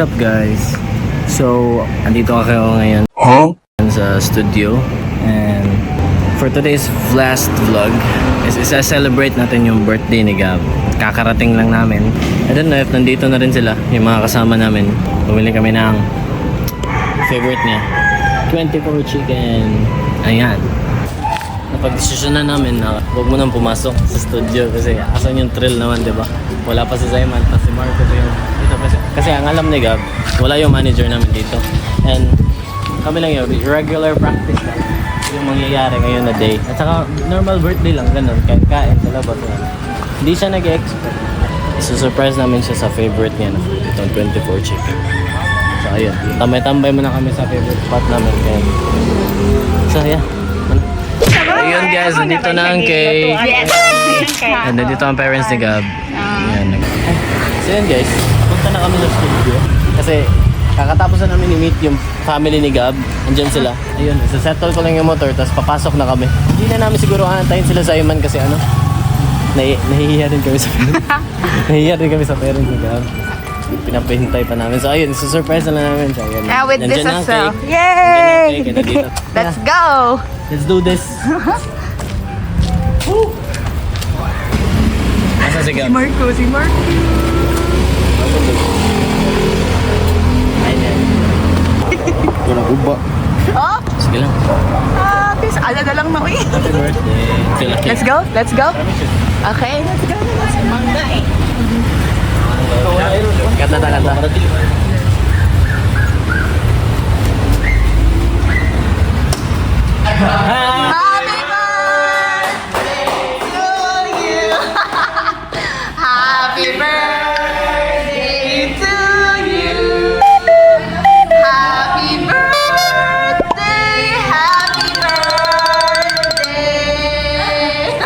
What's up guys? So, andito ako ngayon sa studio. And for today's last vlog is isa-celebrate natin yung birthday ni Gab. Kakarating lang namin. I don't know if nandito na rin sila, yung mga kasama namin. Bumili kami ng favorite niya, 24 chicken. Ayan. Napag-desisyon na namin na huwag mo nang pumasok sa studio kasi asan yung thrill naman, di ba? Wala pa si Simon, pa si Marco pa yung dito. Kasi ang alam ni Gab, wala yung manager namin dito. And kami lang yung regular practice lang yung mangyayari ngayon na day. At saka normal birthday lang, ganun, kain sa labas. Hindi siya nag-expect. So surprise namin siya sa favorite niya na itong 24 chicken. So ayun, tambay-tambay muna kami sa favorite spot namin. Kaya. So yeah. Ayun guys, nandito na ang cake. And nandito ang parents ni Gab. Ayan. So yun guys, punta na kami sa studio. Kasi kakatapos na namin i-meet yung family ni Gab. Andyan sila. Ayun, isa-settle ko lang yung motor, tapos papasok na kami. Hindi na namin siguro antayin sila sa Iman kasi ano, nahihiya rin kami sa parents. Nahihiya rin kami sa parents ni Gab. Pinapahintay pa namin. So ayun, surprise na lang namin siya. Ayun. With this as well. Yay! Let's go! Let's do this. Nasa si Gab? Si Marco. Ayan. Ito na uba. Oh! Sige lang. Peace. Ala na lang na uwi. Happy birthday. Let's go. Okay, let's go. Mangga eh. Kata. Happy birthday to you. Happy birthday to you. Happy birthday. Happy birthday.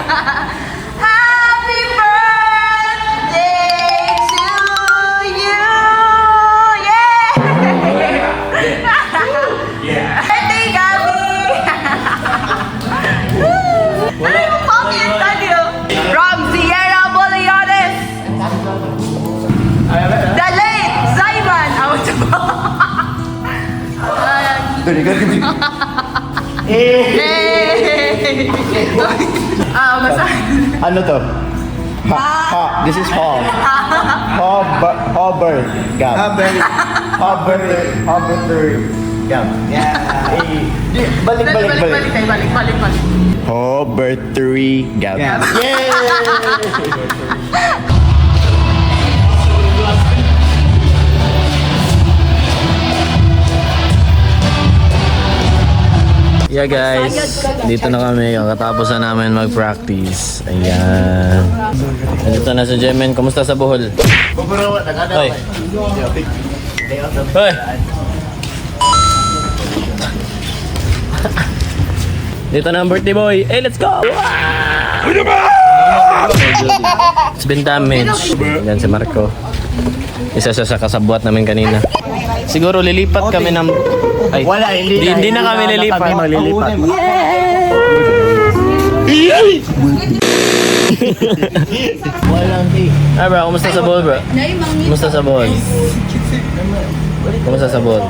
Happy birthday to you. Yeah. Birthday, Gabby. Copy and studio from Sierra Boleones. The late Simon. Ano to? This is Paul. Hover. Gab. Hover. Gab. Yeah. Balik. Hover 3 Gab. Yay! Yeah guys, dito na kami. Katapos na namin mag-practice. Ayan. Nandito na si Jemen. Kumusta sa Bohol? Hoy. Hoy. Dito na ang birthday boy. Hey, let's go! It's been damaged. Yan si Marco. Isa siya sa kasabwat namin kanina. Siguro lilipat kami ng... Ay, Wala, hindi na kami lilipat. Kami maglilipat. Walang cake. Ah bro, kumusta sa Bohol bro? Kumusta sa Bohol? Kumusta sa Bohol?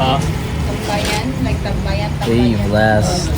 Tambayan, like tambayan. Okay, blast.